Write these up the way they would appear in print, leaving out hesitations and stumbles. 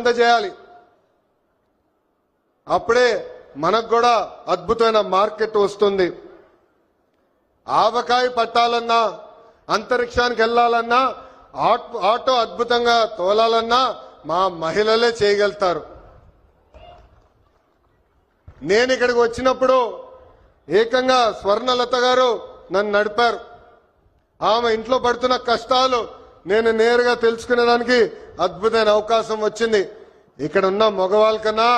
అందజేయాలి. అప్పుడే మనకు కూడా అద్భుతమైన మార్కెట్ వస్తుంది. ఆవకాయ పట్టాలన్నా, అంతరిక్షానికి వెళ్లాలన్నా, ఆటో అద్భుతంగా తోలాలన్నా మా మహిళలే చేయగలుగుతారు. నేను ఇక్కడికి వచ్చినప్పుడు ఏకంగా స్వర్ణలత గారు నన్ను నడిపారు. ఆమె ఇంట్లో పడుతున్న కష్టాలు నేను నేరుగా తెలుసుకునేదానికి అద్భుతమైన అవకాశం వచ్చింది. ఇక్కడ ఉన్న మగవాళ్ళ కన్నా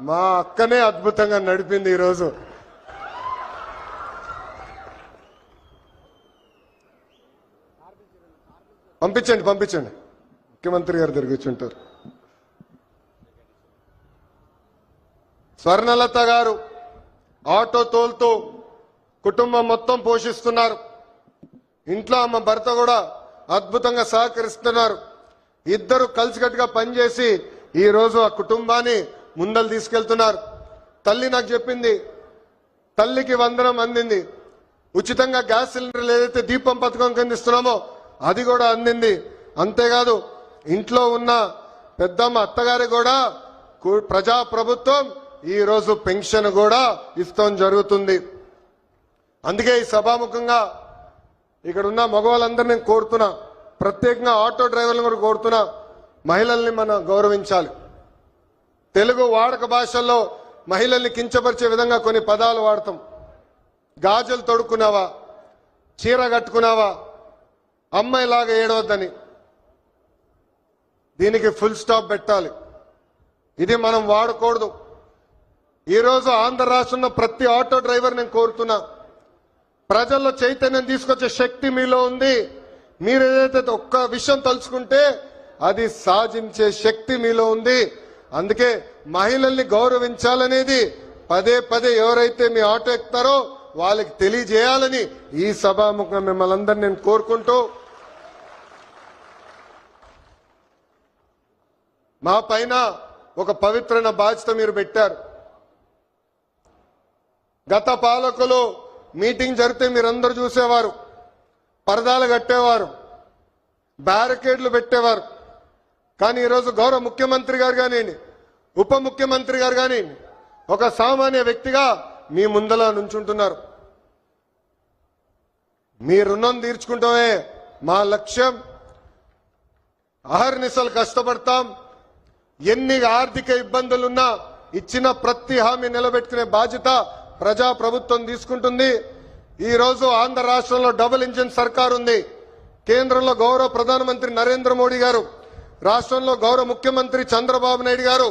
మా అక్కనే అద్భుతంగా నడిపింది. ఈరోజు పంపించండి ముఖ్యమంత్రి గారు తిరిగిచ్చుంటారు. స్వర్ణలత గారు ఆటో తోలుతూ కుటుంబం మొత్తం పోషిస్తున్నారు. ఇంట్లో ఆమె భర్త కూడా అద్భుతంగా సహకరిస్తున్నారు. ఇద్దరు కలిసికట్టుగా పనిచేసి ఈ రోజు ఆ కుటుంబాన్ని ముందలు తీసుకెళ్తున్నారు. తల్లి నాకు చెప్పింది, తల్లికి వందనం అందింది. ఉచితంగా గ్యాస్ సిలిండర్లు ఏదైతే దీపం పథకం కింద ఇస్తున్నామో అది కూడా అందింది. అంతేకాదు ఇంట్లో ఉన్న పెద్దమ్మ అత్తగారి కూడా ప్రజా ప్రభుత్వం ఈ రోజు పెన్షన్ కూడా ఇస్తాం జరుగుతుంది. అందుకే ఈ సభాముఖంగా ఇక్కడ ఉన్న మగవాళ్ళందరినీ నేను కోరుతున్నా, ప్రత్యేకంగా ఆటో డ్రైవర్లను కూడా కోరుతున్నా, మహిళల్ని మనం గౌరవించాలి. తెలుగు వాడక భాషల్లో మహిళల్ని కించపరిచే విధంగా కొన్ని పదాలు వాడతాం. గాజులు తొడుక్కున్నావా, చీర కట్టుకున్నావా, అమ్మాయిలాగా ఏడవద్దని. దీనికి ఫుల్ స్టాప్ పెట్టాలి. ఇది మనం వాడకూడదు. ఈరోజు ఆంధ్ర రాష్ట్రంలో ప్రతి ఆటో డ్రైవర్ నేను కోరుతున్నా, ప్రజల్లో చైతన్యం తీసుకొచ్చే శక్తి మీలో ఉంది. మీరు ఏదైతే ఒక్క విషయం తలుచుకుంటే అది సాధించే శక్తి మీలో ఉంది. అందుకే మహిళల్ని గౌరవించాలనేది పదే పదే ఎవరైతే మీ ఆటో ఎక్కుతారో వాళ్ళకి తెలియజేయాలని ఈ సభాముఖంగా మిమ్మల్ని అందరినీ నేను కోరుకుంటూ, మా పైన ఒక పవిత్రమైన బాధ్యత మీరు పెట్టారు. గత పాలకులు మీటింగ్ జరిగితే మీరందరూ చూసేవారు, పరదాలు కట్టేవారు, బ్యారికేడ్లు పెట్టేవారు. కానీ ఈరోజు గౌరవ ముఖ్యమంత్రి గారు కానివ్వండి, ఉప ముఖ్యమంత్రి గారు కానివ్వండి, ఒక సామాన్య వ్యక్తిగా మీ ముందలా నుంచుంటున్నారు. మీ రుణం తీర్చుకుంటామే మా లక్ష్యం. అహర్నిశలు కష్టపడతాం. ఎన్ని ఆర్థిక ఇబ్బందులున్నా ఇచ్చిన ప్రతి హామీ నిలబెట్టుకునే బాధ్యత ప్రజా ప్రభుత్వం తీసుకుంటుంది. ఈ రోజు ఆంధ్ర రాష్ట్రంలో డబుల్ ఇంజిన్ సర్కార్ ఉంది. కేంద్రంలో గౌరవ ప్రధానమంత్రి నరేంద్ర మోడీ గారు, రాష్ట్రంలో గౌరవ ముఖ్యమంత్రి చంద్రబాబు నాయుడు గారు,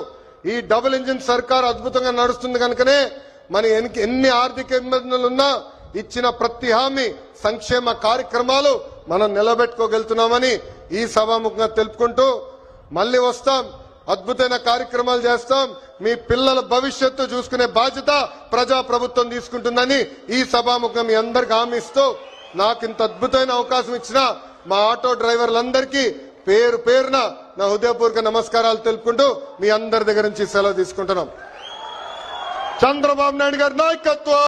ఈ డబుల్ ఇంజిన్ సర్కార్ అద్భుతంగా నడుస్తుంది కనుకనే మన ఎన్ని ఆర్థిక ఇబ్బందులున్నా ఇచ్చిన ప్రతి హామీ, సంక్షేమ కార్యక్రమాలు మనం నిలబెట్టుకోగలుగుతున్నామని ఈ సభాముఖంగా తెలుపుకుంటూ, మళ్ళీ వస్తాం, అద్భుతమైన కార్యక్రమాలు చేస్తాం. మీ పిల్లల భవిష్యత్తు చూసుకునే బాధ్యత ప్రజా ప్రభుత్వం తీసుకుంటుందని ఈ సభాముఖంగా మీ అందరికి హామీ ఇస్తూ, నాకు ఇంత అద్భుతమైన అవకాశం ఇచ్చిన మా ఆటో డ్రైవర్లందరికీ పేరు పేరున నా హృదయపూర్వక నమస్కారాలు తెలుపుకుంటూ మీ అందరి దగ్గర నుంచి సెలవు తీసుకుంటున్నాం. చంద్రబాబు నాయుడు గారి నాయకత్వం.